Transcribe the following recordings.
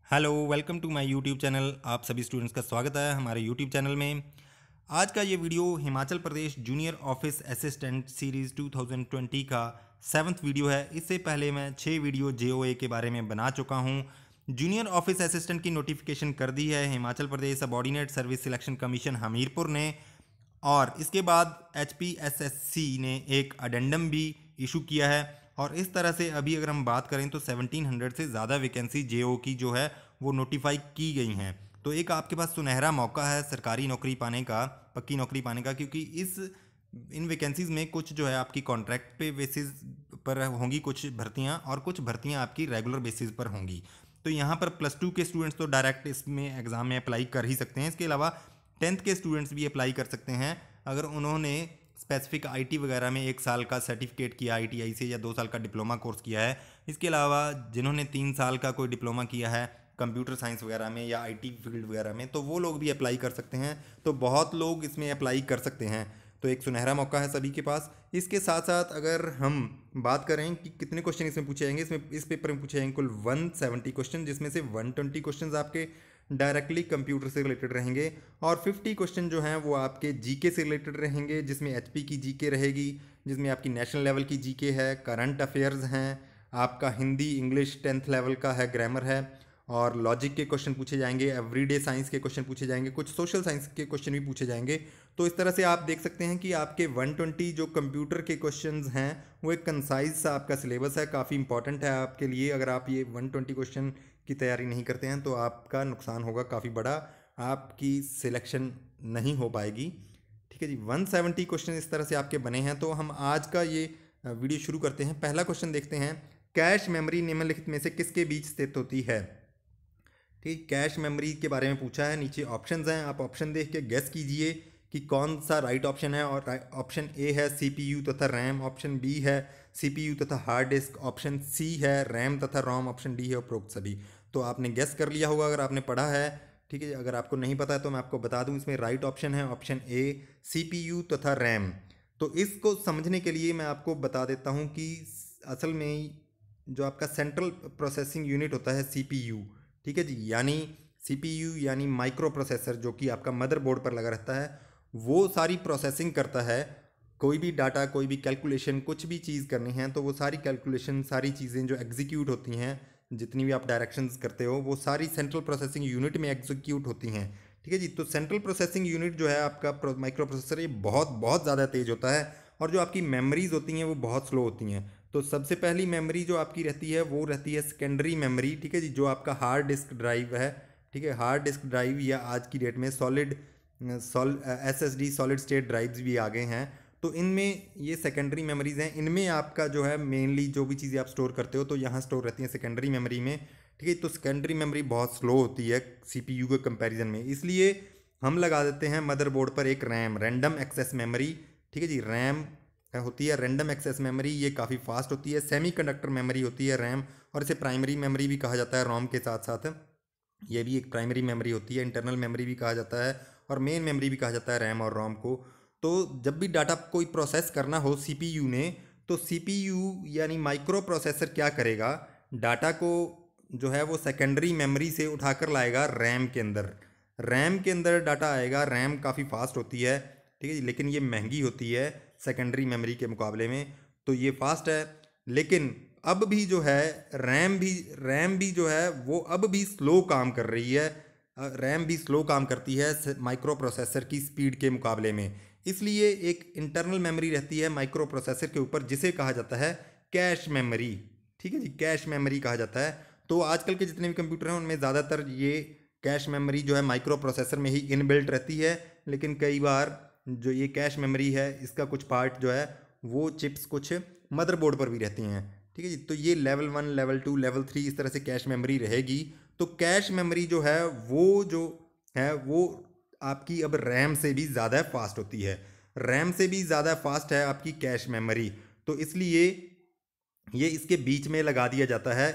Hello welcome to my YouTube channel. आप सभी students का स्वागत है हमारे यूट्यूब चैनल में। आज का ये video Himachal Pradesh junior office assistant series 2020 का 7th वीडियो है। इससे पहले मैं 6 वीडियो जेओए के बारे में बना चुका हूँ। जूनियर ऑफिस असिस्टेंट की नोटिफिकेशन कर दी है Himachal Pradesh subordinate service selection commission Hamirpur ने, और इसके बाद HPSSC ने एक अडेंडम भी इशू किया है। और इस तरह से अभी अगर हम बात करें तो 1700 से ज़्यादा वैकेंसी जेओ की जो है वो नोटिफाई की गई हैं। तो एक आपके पास सुनहरा मौका है सरकारी नौकरी पाने का, पक्की नौकरी पाने का, क्योंकि इन वैकेंसीज़ में कुछ जो है आपकी कॉन्ट्रैक्ट पे बेसिस पर होंगी कुछ भर्तियां, और कुछ भर्तियां आपकी रेगुलर बेसिस पर होंगी। तो यहाँ पर +2 के स्टूडेंट्स तो डायरेक्ट इसमें एग्ज़ाम में अप्लाई कर ही सकते हैं। इसके अलावा 10th के स्टूडेंट्स भी अप्लाई कर सकते हैं अगर उन्होंने स्पेसिफिक आईटी वगैरह में 1 साल का सर्टिफिकेट किया आईटीआई से, या 2 साल का डिप्लोमा कोर्स किया है। इसके अलावा जिन्होंने 3 साल का कोई डिप्लोमा किया है कंप्यूटर साइंस वगैरह में या आईटी फील्ड वगैरह में, तो वो लोग भी अप्लाई कर सकते हैं। तो बहुत लोग इसमें अप्लाई कर सकते हैं, तो एक सुनहरा मौका है सभी के पास। इसके साथ साथ अगर हम बात करें कि कितने क्वेश्चन इसमें पूछे जाएंगे, इस पेपर में पूछे जाएंगे कुल 170 क्वेश्चन, जिसमें से 120 क्वेश्चन आपके डायरेक्टली कंप्यूटर से रिलेटेड रहेंगे, और 50 क्वेश्चन जो हैं वो आपके जीके से रिलेटेड रहेंगे, जिसमें एचपी की जीके रहेगी, जिसमें आपकी नेशनल लेवल की जीके है, करंट अफेयर्स हैं, आपका हिंदी इंग्लिश 10th लेवल का है, ग्रामर है, और लॉजिक के क्वेश्चन पूछे जाएंगे, एवरीडे साइंस के क्वेश्चन पूछे जाएंगे, कुछ सोशल साइंस के क्वेश्चन भी पूछे जाएंगे। तो इस तरह से आप देख सकते हैं कि आपके 120 जो कंप्यूटर के क्वेश्चंस हैं वो एक कंसाइज सा आपका सिलेबस है, काफ़ी इंपॉर्टेंट है आपके लिए। अगर आप ये 120 क्वेश्चन की तैयारी नहीं करते हैं तो आपका नुकसान होगा काफ़ी बड़ा, आपकी सिलेक्शन नहीं हो पाएगी। ठीक है जी, 170 क्वेश्चन इस तरह से आपके बने हैं। तो हम आज का ये वीडियो शुरू करते हैं। पहला क्वेश्चन देखते हैं, कैश मेमोरी निम्नलिखित में से किसके बीच स्थित होती है। ठीक, कैश मेमोरी के बारे में पूछा है। नीचे ऑप्शंस हैं, आप ऑप्शन देख के गेस कीजिए कि कौन सा राइट ऑप्शन है। और ऑप्शन ए है सीपीयू तथा रैम, ऑप्शन बी है सीपीयू तथा हार्ड डिस्क, ऑप्शन सी है रैम तथा रोम, ऑप्शन डी है उपरोक्त सभी। तो आपने गेस कर लिया होगा अगर आपने पढ़ा है। ठीक है, अगर आपको नहीं पता है तो मैं आपको बता दूं, इसमें राइट ऑप्शन है ऑप्शन ए सीपीयू तथा रैम। तो इसको समझने के लिए मैं आपको बता देता हूं कि असल में जो आपका सेंट्रल प्रोसेसिंग यूनिट होता है सीपीयू, ठीक है जी, यानी सीपीयू यानी माइक्रो प्रोसेसर, जो कि आपका मदरबोर्ड पर लगा रहता है, वो सारी प्रोसेसिंग करता है। कोई भी डाटा, कोई भी कैलकुलेशन, कुछ भी चीज़ करनी है तो वो सारी कैलकुलेशन, सारी चीज़ें जो एग्जीक्यूट होती हैं, जितनी भी आप डायरेक्शंस करते हो, वो सारी सेंट्रल प्रोसेसिंग यूनिट में एग्जीक्यूट होती हैं। ठीक है जी, तो सेंट्रल प्रोसेसिंग यूनिट जो है आपका माइक्रो प्रोसेसर, ये बहुत बहुत ज़्यादा तेज़ होता है, और जो आपकी मेमोरीज होती हैं वो बहुत स्लो होती हैं। तो सबसे पहली मेमोरी जो आपकी रहती है वो रहती है सेकेंडरी मेमोरी। ठीक है जी, जो आपका हार्ड डिस्क ड्राइव है। ठीक है, हार्ड डिस्क ड्राइव, या आज की डेट में SSD सॉलिड स्टेट ड्राइव्स भी आ गए हैं। तो इनमें ये सेकेंडरी मेमोरीज हैं, इनमें आपका जो है मेनली जो भी चीज़ें आप स्टोर करते हो तो यहाँ स्टोर रहती हैं सेकेंडरी मेमोरी में। ठीक है, तो सेकेंडरी मेमोरी बहुत स्लो होती है सीपीयू के कंपैरिजन में, इसलिए हम लगा देते हैं मदरबोर्ड पर एक रैम, रैंडम एक्सेस मेमोरी। ठीक है जी, रैम होती है रैंडम एक्सेस मेमोरी, ये काफ़ी फास्ट होती है। सेमीकंडक्टर मेमोरी होती है रैम, और इसे प्राइमरी मेमोरी भी कहा जाता है रोम के साथ साथ। ये भी एक प्राइमरी मेमोरी होती है, इंटरनल मेमोरी भी कहा जाता है, और मेन मेमोरी भी कहा जाता है रैम और रोम को। तो जब भी डाटा कोई प्रोसेस करना हो सीपीयू ने, तो सीपीयू यानी माइक्रो प्रोसेसर क्या करेगा, डाटा को जो है वो सेकेंडरी मेमोरी से उठाकर लाएगा रैम के अंदर। रैम के अंदर डाटा आएगा, रैम काफ़ी फास्ट होती है। ठीक है जी, लेकिन ये महंगी होती है सेकेंडरी मेमोरी के मुकाबले में, तो ये फास्ट है। लेकिन अब भी जो है रैम भी जो है वो अब भी स्लो काम कर रही है। रैम भी स्लो काम करती है माइक्रो प्रोसेसर की स्पीड के मुकाबले में। इसलिए एक इंटरनल मेमोरी रहती है माइक्रो प्रोसेसर के ऊपर, जिसे कहा जाता है कैश मेमोरी। ठीक है जी, कैश मेमोरी कहा जाता है। तो आजकल के जितने भी कंप्यूटर हैं उनमें ज़्यादातर ये कैश मेमोरी जो है माइक्रो प्रोसेसर में ही इनबिल्ट रहती है। लेकिन कई बार जो ये कैश मेमोरी है इसका कुछ पार्ट जो है वो चिप्स कुछ मदरबोर्ड पर भी रहती हैं। ठीक है जी, तो ये लेवल 1, लेवल 2, लेवल 3 इस तरह से कैश मेमोरी रहेगी। तो कैश मेमोरी जो है वो आपकी अब रैम से भी ज़्यादा फास्ट होती है, रैम से भी ज़्यादा फास्ट है आपकी कैश मेमोरी। तो इसलिए ये इसके बीच में लगा दिया जाता है।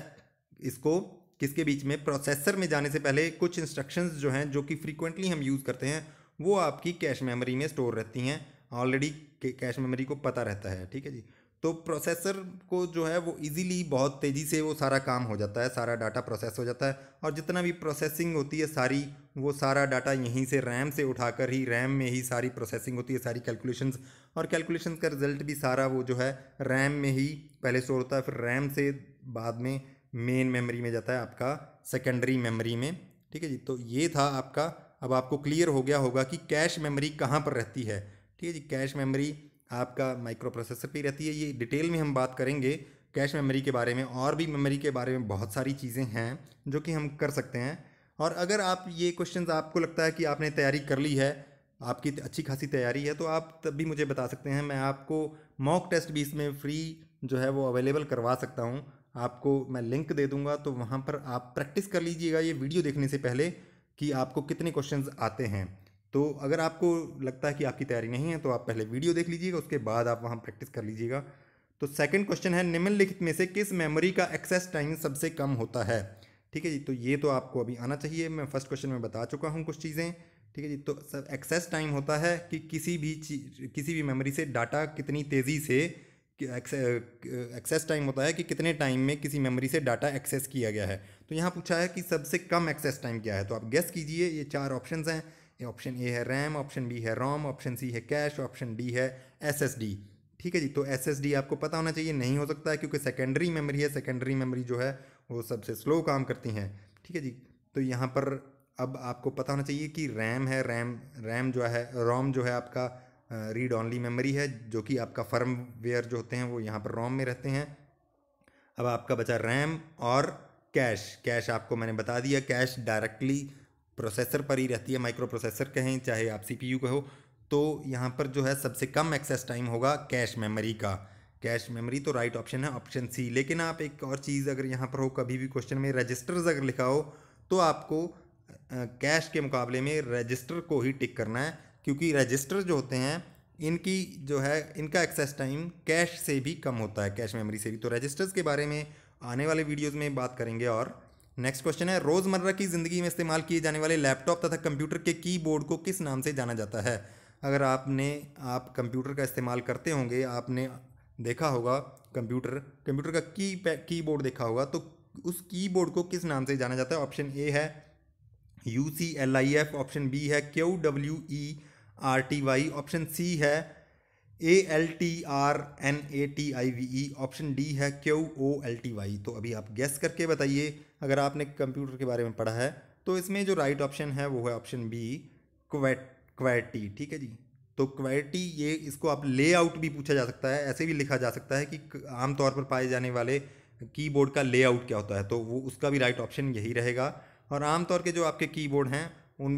इसको किसके बीच में, प्रोसेसर में जाने से पहले कुछ इंस्ट्रक्शंस जो हैं जो कि फ्रीक्वेंटली हम यूज़ करते हैं वो आपकी कैश मेमोरी में स्टोर रहती हैं। ऑलरेडी कैश मेमोरी को पता रहता है। ठीक है जी, तो प्रोसेसर को जो है वो इजीली बहुत तेज़ी से वो सारा काम हो जाता है, सारा डाटा प्रोसेस हो जाता है, और जितना भी प्रोसेसिंग होती है सारी, वो सारा डाटा यहीं से रैम से उठाकर ही रैम में ही सारी प्रोसेसिंग होती है, सारी कैलकुलेशंस, और कैलकुलेशंस का रिजल्ट भी सारा वो जो है रैम में ही पहले स्टोर होता है, फिर रैम से बाद में मेन मेमोरी में जाता है आपका सेकेंडरी मेमोरी में। ठीक है जी, तो ये था आपका। अब आपको क्लियर हो गया होगा कि कैश मेमोरी कहाँ पर रहती है। ठीक है जी, कैश मेमोरी आपका माइक्रो प्रोसेसर पे रहती है। ये डिटेल में हम बात करेंगे कैश मेमोरी के बारे में, और भी मेमोरी के बारे में बहुत सारी चीज़ें हैं जो कि हम कर सकते हैं। और अगर आप ये क्वेश्चंस आपको लगता है कि आपने तैयारी कर ली है, आपकी अच्छी खासी तैयारी है, तो आप तब भी मुझे बता सकते हैं। मैं आपको मॉक टेस्ट भी इसमें फ्री जो है वो अवेलेबल करवा सकता हूँ। आपको मैं लिंक दे दूँगा, तो वहाँ पर आप प्रैक्टिस कर लीजिएगा ये वीडियो देखने से पहले कि आपको कितने क्वेश्चंस आते हैं। तो अगर आपको लगता है कि आपकी तैयारी नहीं है, तो आप पहले वीडियो देख लीजिएगा, उसके बाद आप वहाँ प्रैक्टिस कर लीजिएगा। तो सेकंड क्वेश्चन है, निम्नलिखित में से किस मेमोरी का एक्सेस टाइम सबसे कम होता है। ठीक है जी, तो ये तो आपको अभी आना चाहिए, मैं फर्स्ट क्वेश्चन में बता चुका हूँ कुछ चीज़ें। ठीक है जी, तो एक्सेस टाइम होता है कि किसी भी मेमोरी से डाटा कितनी तेज़ी से, एक्सेस टाइम होता है कि कितने टाइम में किसी मेमोरी से डाटा एक्सेस किया गया है। तो यहाँ पूछा है कि सबसे कम एक्सेस टाइम क्या है, तो आप गेस कीजिए। ये 4 ऑप्शंस हैं। ऑप्शन ए है रैम, ऑप्शन बी है रोम, ऑप्शन सी है कैश, ऑप्शन डी है एसएसडी। ठीक है जी, तो एसएसडी आपको पता होना चाहिए, नहीं हो सकता है क्योंकि सेकेंडरी मेमोरी है। सेकेंडरी मेमोरी जो है वो सबसे स्लो काम करती हैं। ठीक है जी, तो यहाँ पर अब आपको पता होना चाहिए कि रैम है, रैम जो है, रोम जो है आपका रीड ऑनली मेमोरी है, जो कि आपका फर्मवेयर जो होते हैं वो यहाँ पर रोम में रहते हैं। अब आपका बचा रैम और कैश आपको मैंने बता दिया, कैश डायरेक्टली प्रोसेसर पर ही रहती है, माइक्रो प्रोसेसर कहें चाहे आप सीपीयू कहो। तो यहाँ पर जो है सबसे कम एक्सेस टाइम होगा कैश मेमोरी का। कैश मेमोरी तो राइट ऑप्शन है, ऑप्शन सी। लेकिन आप एक और चीज़ अगर यहाँ पर हो, कभी भी क्वेश्चन में रजिस्टर्स अगर लिखा हो, तो आपको कैश के मुकाबले में रजिस्टर को ही टिक करना है, क्योंकि रजिस्टर जो होते हैं इनकी जो है इनका एक्सेस टाइम कैश से भी कम होता है, कैश मेमोरी से भी। तो रजिस्टर्स के बारे में आने वाले वीडियोस में बात करेंगे। और नेक्स्ट क्वेश्चन है, रोज़मर्रा की ज़िंदगी में इस्तेमाल किए जाने वाले लैपटॉप तथा कंप्यूटर के कीबोर्ड को किस नाम से जाना जाता है। अगर आप कंप्यूटर का इस्तेमाल करते होंगे, आपने देखा होगा कंप्यूटर का कीबोर्ड देखा होगा, तो उस कीबोर्ड को किस नाम से जाना जाता है। ऑप्शन ए है UCLIF, ऑप्शन बी है QWERTY, ऑप्शन सी है ALTRNATIVE, ऑप्शन डी है QOLTY। तो अभी आप गेस करके बताइए, अगर आपने कंप्यूटर के बारे में पढ़ा है, तो इसमें जो राइट ऑप्शन है वो है ऑप्शन बी, क्वैर्टी। ठीक है जी, तो क्वैर्टी, ये इसको आप लेआउट भी पूछा जा सकता है, ऐसे भी लिखा जा सकता है कि आमतौर पर पाए जाने वाले कीबोर्ड का लेआउट क्या होता है, तो वो उसका भी राइट ऑप्शन यही रहेगा। और आमतौर के जो आपके कीबोर्ड हैं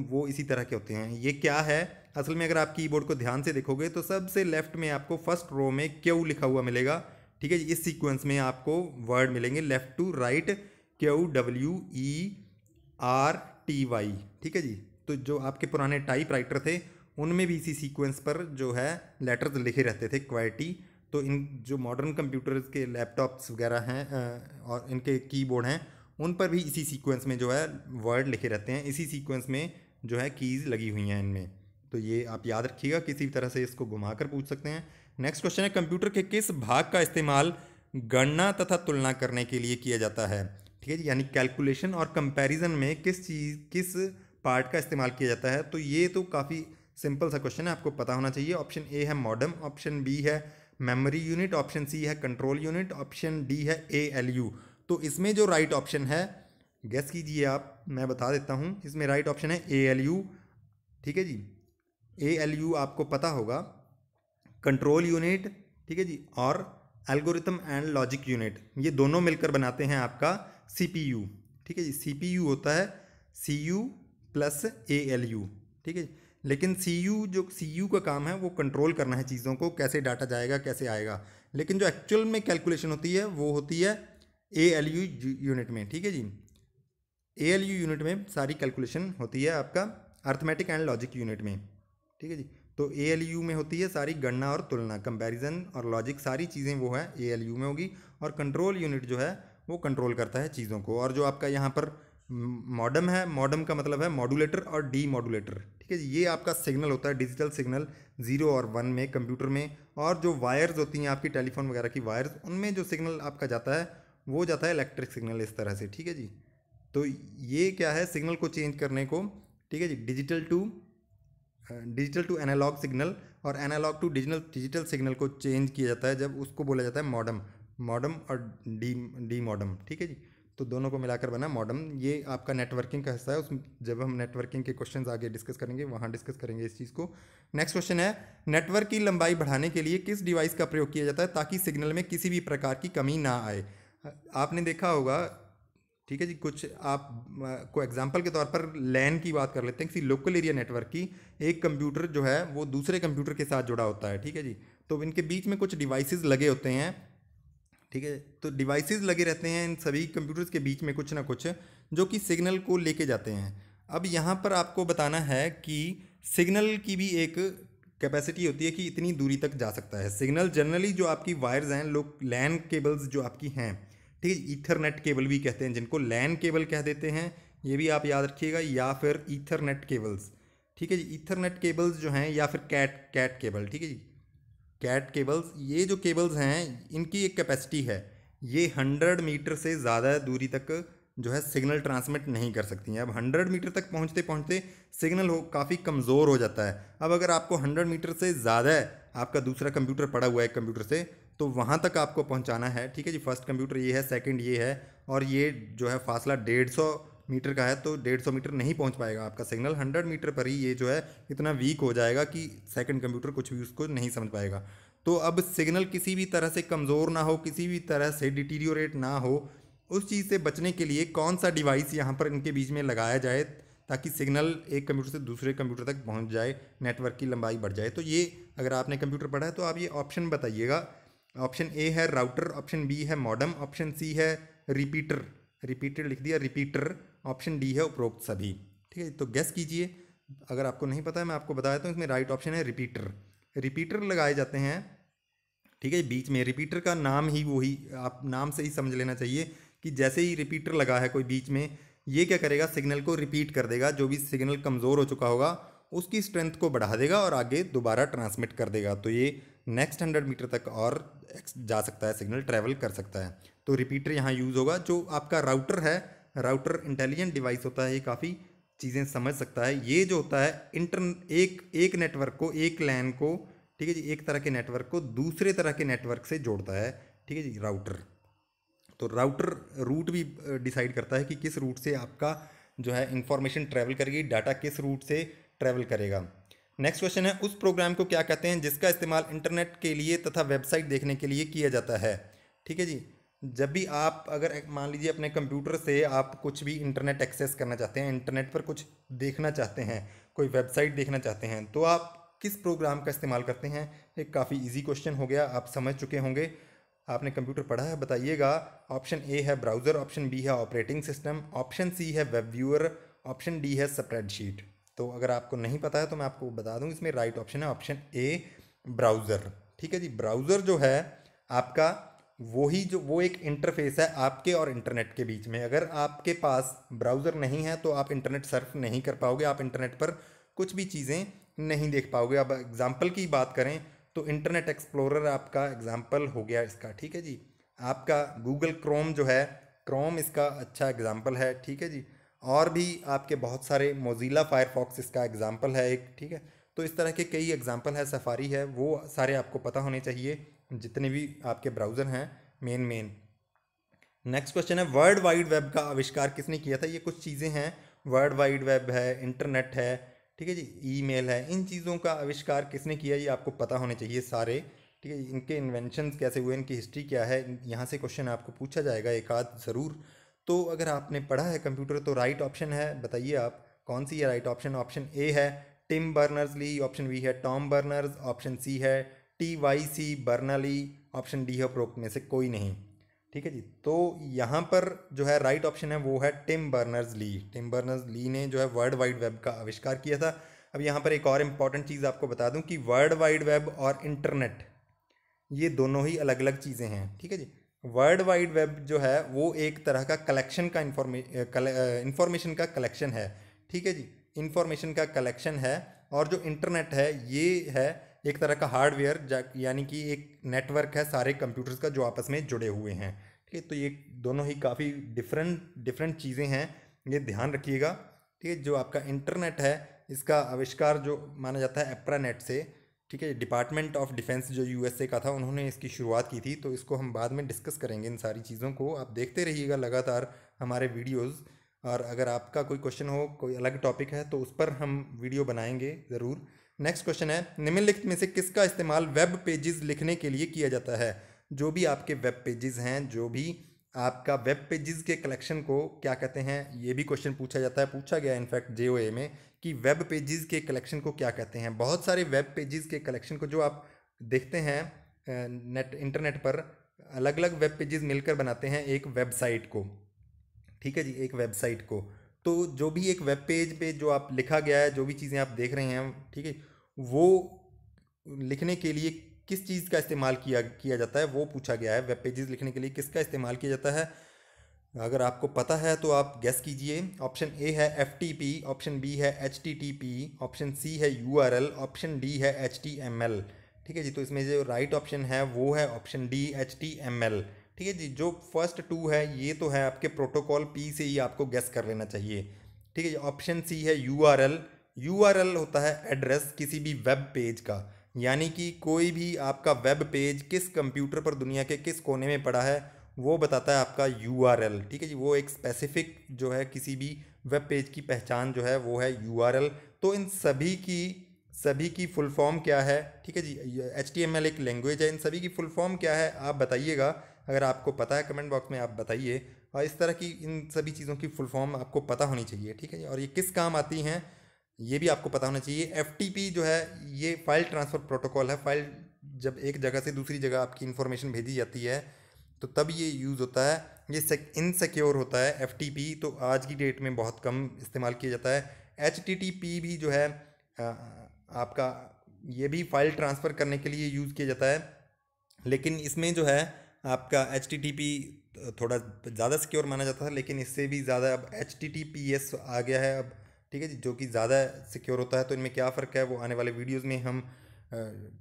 वो इसी तरह के होते हैं। ये क्या है असल में, अगर आप कीबोर्ड को ध्यान से देखोगे तो सबसे लेफ्ट में आपको फर्स्ट रो में क्यू लिखा हुआ मिलेगा। ठीक है जी, इस सीक्वेंस में आपको वर्ड मिलेंगे लेफ्ट टू राइट, QWERTY। ठीक है जी, तो जो आपके पुराने टाइपराइटर थे उनमें भी इसी सीक्वेंस पर जो है लेटर्स लिखे रहते थे, क्वैर्टी। तो इन जो मॉडर्न कंप्यूटर्स के लैपटॉप्स वगैरह हैं और इनके कीबोर्ड हैं, उन पर भी इसी सीक्वेंस में जो है वर्ड लिखे रहते हैं, इसी सीक्वेंस में जो है कीज़ लगी हुई हैं इनमें। तो ये आप याद रखिएगा, किसी भी तरह से इसको घुमाकर पूछ सकते हैं। नेक्स्ट क्वेश्चन है, कंप्यूटर के किस भाग का इस्तेमाल गणना तथा तुलना करने के लिए किया जाता है। ठीक है जी, यानी कैलकुलेशन और कंपैरिजन में किस पार्ट का इस्तेमाल किया जाता है। तो ये तो काफ़ी सिंपल सा क्वेश्चन है, आपको पता होना चाहिए। ऑप्शन ए है मॉडेम, ऑप्शन बी है मेमोरी यूनिट, ऑप्शन सी है कंट्रोल यूनिट, ऑप्शन डी है ALU। तो इसमें जो राइट ऑप्शन है, गेस कीजिए आप, मैं बता देता हूँ। इसमें राइट ऑप्शन है ALU। ठीक है जी, ALU आपको पता होगा, कंट्रोल यूनिट, ठीक है जी, और एल्गोरिथम एंड लॉजिक यूनिट, ये दोनों मिलकर बनाते हैं आपका CPU। ठीक है जी, CPU होता है CU प्लस ALU। ठीक है, लेकिन CU का काम है वो कंट्रोल करना है चीज़ों को, कैसे डाटा जाएगा कैसे आएगा। लेकिन जो एक्चुअल में कैलकुलेशन होती है वो होती है ALU यूनिट में। ठीक है जी, ALU यूनिट में सारी कैलकुलेशन होती है आपका अर्थमेटिक एंड लॉजिक यूनिट में। ठीक है जी, तो ALU में होती है सारी गणना और तुलना, कंपैरिजन और लॉजिक, सारी चीज़ें वो है ALU में होगी। और कंट्रोल यूनिट जो है वो कंट्रोल करता है चीज़ों को। और जो आपका यहाँ पर मॉडम है, मॉडम का मतलब है मॉड्यूलेटर और डी मॉड्यूलेटर, ठीक है जी। ये आपका सिग्नल होता है, डिजिटल सिग्नल 0 और 1 में कंप्यूटर में। और जो वायर्स होती हैं आपकी टेलीफोन वगैरह की वायर्स, उनमें जो सिग्नल आपका जाता है वो जाता है इलेक्ट्रिक सिग्नल, इस तरह से, ठीक है जी। तो ये क्या है, सिग्नल को चेंज करने को, ठीक है जी, डिजिटल टू एनालॉग सिग्नल और एनालॉग टू डिजिटल सिग्नल को चेंज किया जाता है जब उसको बोला जाता है मॉडम। मॉडम और डी मॉडम, ठीक है जी। तो दोनों को मिलाकर बना मॉडम। ये आपका नेटवर्किंग का हिस्सा है, उस जब हम नेटवर्किंग के क्वेश्चंस आगे डिस्कस करेंगे वहाँ डिस्कस करेंगे इस चीज़ को। नेक्स्ट क्वेश्चन है, नेटवर्क की लंबाई बढ़ाने के लिए किस डिवाइस का प्रयोग किया जाता है ताकि सिग्नल में किसी भी प्रकार की कमी ना आए। आपने देखा होगा, ठीक है जी। कुछ आप को एग्जांपल के तौर पर लैन की बात कर लेते हैं, किसी लोकल एरिया नेटवर्क की। एक कंप्यूटर जो है वो दूसरे कंप्यूटर के साथ जुड़ा होता है, ठीक है जी। तो इनके बीच में कुछ डिवाइसेस लगे होते हैं, ठीक है। तो डिवाइसेस लगे रहते हैं इन सभी कंप्यूटर्स के बीच में कुछ ना कुछ, जो कि सिग्नल को लेके जाते हैं। अब यहाँ पर आपको बताना है कि सिग्नल की भी एक कैपेसिटी होती है कि इतनी दूरी तक जा सकता है सिग्नल। जनरली जो आपकी वायर्स हैं, लोग लैन केबल्स जो आपकी हैं, ठीक है, ईथरनेट केबल भी कहते हैं जिनको, लैन केबल कह देते हैं, ये भी आप याद रखिएगा, या फिर ईथरनेट केबल्स, ठीक है जी। ईथरनेट केबल्स जो हैं, या फिर कैट केबल, ठीक है जी, कैट केबल्स। ये जो केबल्स हैं इनकी एक कैपेसिटी है, ये 100 मीटर से ज़्यादा दूरी तक जो है सिग्नल ट्रांसमिट नहीं कर सकती हैं। अब 100 मीटर तक पहुंचते पहुंचते सिग्नल हो काफ़ी कमज़ोर हो जाता है। अब अगर आपको 100 मीटर से ज़्यादा आपका दूसरा कंप्यूटर पड़ा हुआ है एक कंप्यूटर से, तो वहाँ तक आपको पहुँचाना है, ठीक है जी। फर्स्ट कंप्यूटर ये है, सेकंड ये है, और ये जो है फासला 150 मीटर का है, तो 150 मीटर नहीं पहुंच पाएगा आपका सिग्नल। 100 मीटर पर ही ये जो है इतना वीक हो जाएगा कि सेकंड कंप्यूटर कुछ भी उसको नहीं समझ पाएगा। तो अब सिग्नल किसी भी तरह से कमज़ोर ना हो, किसी भी तरह से डिटीरियोरेट ना हो, उस चीज़ से बचने के लिए कौन सा डिवाइस यहाँ पर इनके बीच में लगाया जाए ताकि सिग्नल एक कंप्यूटर से दूसरे कंप्यूटर तक पहुँच जाए, नेटवर्क की लंबाई बढ़ जाए। तो ये अगर आपने कंप्यूटर पढ़ा है तो आप ये ऑप्शन बताइएगा। ऑप्शन ए है राउटर, ऑप्शन बी है मॉडम, ऑप्शन सी है रिपीटर, रिपीटर लिख दिया रिपीटर, ऑप्शन डी है उपरोक्त सभी, ठीक है। तो गेस कीजिए, अगर आपको नहीं पता है मैं आपको बता देता हूँ, इसमें राइट ऑप्शन है रिपीटर। रिपीटर लगाए जाते हैं, ठीक है, बीच में। रिपीटर का नाम ही वही, आप नाम से ही समझ लेना चाहिए कि जैसे ही रिपीटर लगा है कोई बीच में, ये क्या करेगा, सिग्नल को रिपीट कर देगा। जो भी सिग्नल कमज़ोर हो चुका होगा उसकी स्ट्रेंथ को बढ़ा देगा और आगे दोबारा ट्रांसमिट कर देगा। तो ये नेक्स्ट 100 मीटर तक और जा सकता है, सिग्नल ट्रैवल कर सकता है। तो रिपीटर यहाँ यूज़ होगा। जो आपका राउटर है, राउटर इंटेलिजेंट डिवाइस होता है, ये काफ़ी चीज़ें समझ सकता है। ये जो होता है एक नेटवर्क को, एक लैन को, ठीक है जी, एक तरह के नेटवर्क को दूसरे तरह के नेटवर्क से जोड़ता है, ठीक है जी, राउटर। तो राउटर रूट भी डिसाइड करता है कि किस रूट से आपका जो है इंफॉर्मेशन ट्रैवल करेगी, डाटा किस रूट से ट्रैवल करेगा। नेक्स्ट क्वेश्चन है, उस प्रोग्राम को क्या कहते हैं जिसका इस्तेमाल इंटरनेट के लिए तथा वेबसाइट देखने के लिए किया जाता है, ठीक है जी। जब भी आप अगर मान लीजिए अपने कंप्यूटर से आप कुछ भी इंटरनेट एक्सेस करना चाहते हैं, इंटरनेट पर कुछ देखना चाहते हैं, कोई वेबसाइट देखना चाहते हैं, तो आप किस प्रोग्राम का इस्तेमाल करते हैं। एक काफ़ी इजी क्वेश्चन हो गया, आप समझ चुके होंगे, आपने कंप्यूटर पढ़ा है, बताइएगा। ऑप्शन ए है ब्राउज़र, ऑप्शन बी है ऑपरेटिंग सिस्टम, ऑप्शन सी है वेब व्यूअर, ऑप्शन डी है स्प्रेडशीट। तो अगर आपको नहीं पता है तो मैं आपको बता दूं, इसमें राइट ऑप्शन है ऑप्शन ए ब्राउज़र, ठीक है जी। ब्राउज़र जो है आपका वो एक इंटरफेस है आपके और इंटरनेट के बीच में। अगर आपके पास ब्राउज़र नहीं है तो आप इंटरनेट सर्फ नहीं कर पाओगे, आप इंटरनेट पर कुछ भी चीज़ें नहीं देख पाओगे। अब एग्जाम्पल की बात करें तो इंटरनेट एक्सप्लोरर आपका एग्जाम्पल हो गया इसका, ठीक है जी। आपका गूगल क्रोम जो है, क्रोम इसका अच्छा एग्जाम्पल है, ठीक है जी। और भी आपके बहुत सारे, मोजिला फायरफॉक्स इसका एग्जाम्पल है एक, ठीक है। तो इस तरह के कई एग्जाम्पल है, सफारी है, वो सारे आपको पता होने चाहिए जितने भी आपके ब्राउज़र हैं मेन। नेक्स्ट क्वेश्चन है, वर्ल्ड वाइड वेब का आविष्कार किसने किया था। ये कुछ चीज़ें हैं, वर्ल्ड वाइड वेब है, इंटरनेट है, ठीक है जी, ईमेल है, इन चीज़ों का आविष्कार किसने किया ये आपको पता होने चाहिए सारे, ठीक है। इनके इन्वेंशंस कैसे हुए, इनकी हिस्ट्री क्या है, यहाँ से क्वेश्चन आपको पूछा जाएगा एक आध ज़रूर। तो अगर आपने पढ़ा है कंप्यूटर तो राइट ऑप्शन है, बताइए आप कौन सी है राइट ऑप्शन। ऑप्शन ए है Tim Berners Lee, option B है टॉम बर्नर्स, ऑप्शन सी है TYC बर्नली, ऑप्शन डी है उपरोक्त में से कोई नहीं, ठीक है जी। तो यहाँ पर जो है राइट ऑप्शन है वो है Tim Berners Lee. Tim Berners Lee ने जो है वर्ल्ड वाइड वेब का आविष्कार किया था। अब यहाँ पर एक और इम्पॉर्टेंट चीज़ आपको बता दूँ कि वर्ल्ड वाइड वेब और इंटरनेट ये दोनों ही अलग अलग चीज़ें हैं, ठीक है जी। वर्ल्ड वाइड वेब जो है वो एक तरह का कलेक्शन का इंफॉर्मेशन का कलेक्शन है। ठीक है जी, इंफॉर्मेशन का कलेक्शन है। और जो इंटरनेट है ये है एक तरह का हार्डवेयर, यानी कि एक नेटवर्क है सारे कंप्यूटर्स का जो आपस में जुड़े हुए हैं। ठीक है, तो ये दोनों ही काफ़ी डिफरेंट डिफरेंट चीज़ें हैं, ये ध्यान रखिएगा। ठीक है, जो आपका इंटरनेट है इसका आविष्कार जो माना जाता है एप्रानेट से। ठीक है, डिपार्टमेंट ऑफ डिफेंस जो यूएसए का था उन्होंने इसकी शुरुआत की थी, तो इसको हम बाद में डिस्कस करेंगे। इन सारी चीज़ों को आप देखते रहिएगा लगातार हमारे वीडियोस। और अगर आपका कोई क्वेश्चन हो, कोई अलग टॉपिक है, तो उस पर हम वीडियो बनाएंगे ज़रूर। नेक्स्ट क्वेश्चन है, निम्नलिखित में से किसका इस्तेमाल वेब पेजेस लिखने के लिए किया जाता है? जो भी आपके वेब पेजेस हैं, जो भी आपका वेब पेजेस के कलेक्शन को क्या कहते हैं, ये भी क्वेश्चन पूछा जाता है, पूछा गया इनफैक्ट जेओए में कि वेब पेजेस के कलेक्शन को क्या कहते हैं। बहुत सारे वेब पेजेस के कलेक्शन को जो आप देखते हैं इंटरनेट पर, अलग अलग वेब पेजेस मिलकर बनाते हैं एक वेबसाइट को। ठीक है जी, एक वेबसाइट को। तो जो भी एक वेब पेज पे जो आप लिखा गया है, जो भी चीज़ें आप देख रहे हैं, ठीक है, वो लिखने के लिए किस चीज़ का इस्तेमाल किया किया जाता है वो पूछा गया है। वेब पेजेस लिखने के लिए किसका इस्तेमाल किया जाता है? अगर आपको पता है तो आप गेस कीजिए। ऑप्शन ए है FTP, ऑप्शन बी है HTTP, ऑप्शन सी है URL, ऑप्शन डी है HTML। ठीक है जी, तो इसमें जो राइट ऑप्शन है वो है ऑप्शन डी HTML। ठीक है जी, जो फर्स्ट टू है ये तो है आपके प्रोटोकॉल पी से ही आपको गेस कर लेना चाहिए। ठीक है जी, ऑप्शन सी है URL। URL होता है एड्रेस किसी भी वेब पेज का, यानी कि कोई भी आपका वेब पेज किस कंप्यूटर पर दुनिया के किस कोने में पड़ा है वो बताता है आपका URL। ठीक है जी, वो एक स्पेसिफिक जो है किसी भी वेब पेज की पहचान जो है वो है URL। तो इन सभी की फुल फॉर्म क्या है? ठीक है जी, HTML एक लैंग्वेज है, इन सभी की फुल फॉर्म क्या है आप बताइएगा। अगर आपको पता है कमेंट बॉक्स में आप बताइए। और इस तरह की इन सभी चीज़ों की फुल फॉर्म आपको पता होनी चाहिए। ठीक है जी, और ये किस काम आती हैं ये भी आपको पता होना चाहिए। FTP जो है ये फाइल ट्रांसफ़र प्रोटोकॉल है। फाइल जब एक जगह से दूसरी जगह आपकी इन्फॉर्मेशन भेजी जाती है तो तब ये यूज़ होता है। ये इनसिक्योर होता है FTP, तो आज की डेट में बहुत कम इस्तेमाल किया जाता है। HTTP भी जो है आपका ये भी फाइल ट्रांसफ़र करने के लिए यूज़ किया जाता है, लेकिन इसमें जो है आपका HTTP थोड़ा ज़्यादा सिक्योर माना जाता था, लेकिन इससे भी ज़्यादा अब HTTPS आ गया है अब। ठीक है जी, जो कि ज़्यादा सिक्योर होता है। तो इनमें क्या फ़र्क है वो आने वाले वीडियोस में हम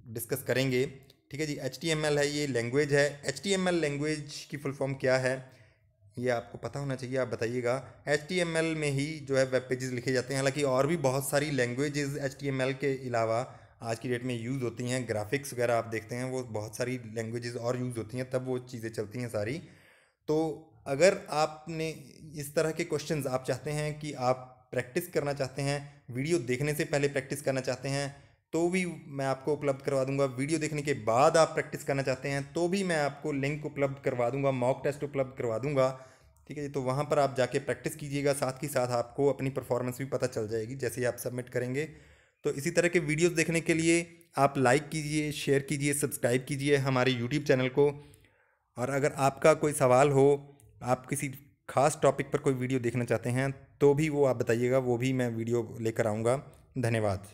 डिस्कस करेंगे। ठीक है जी, HTML है ये लैंग्वेज है। HTML लैंग्वेज की फुल फॉर्म क्या है ये आपको पता होना चाहिए, आप बताइएगा। HTML में ही जो है वेब पेजेस लिखे जाते हैं। हालांकि और भी बहुत सारी लैंग्वेजेस HTML के अलावा आज की डेट में यूज़ होती हैं। ग्राफिक्स वगैरह आप देखते हैं वो बहुत सारी लैंग्वेजेस और यूज़ होती हैं, तब वो चीज़ें चलती हैं सारी। तो अगर आपने इस तरह के क्वेश्चंस आप चाहते हैं कि आप प्रैक्टिस करना चाहते हैं, वीडियो देखने से पहले प्रैक्टिस करना चाहते हैं, तो भी मैं आपको उपलब्ध करवा दूंगा। वीडियो देखने के बाद आप प्रैक्टिस करना चाहते हैं तो भी मैं आपको लिंक उपलब्ध करवा दूंगा, मॉक टेस्ट उपलब्ध करवा दूंगा। ठीक है जी, तो वहाँ पर आप जाके प्रैक्टिस कीजिएगा, साथ ही साथ आपको अपनी परफॉर्मेंस भी पता चल जाएगी जैसे ही आप सबमिट करेंगे। तो इसी तरह के वीडियोस देखने के लिए आप लाइक कीजिए, शेयर कीजिए, सब्सक्राइब कीजिए हमारे यूट्यूब चैनल को। और अगर आपका कोई सवाल हो, आप किसी खास टॉपिक पर कोई वीडियो देखना चाहते हैं तो भी वो आप बताइएगा, वो भी मैं वीडियो लेकर आऊँगा। धन्यवाद।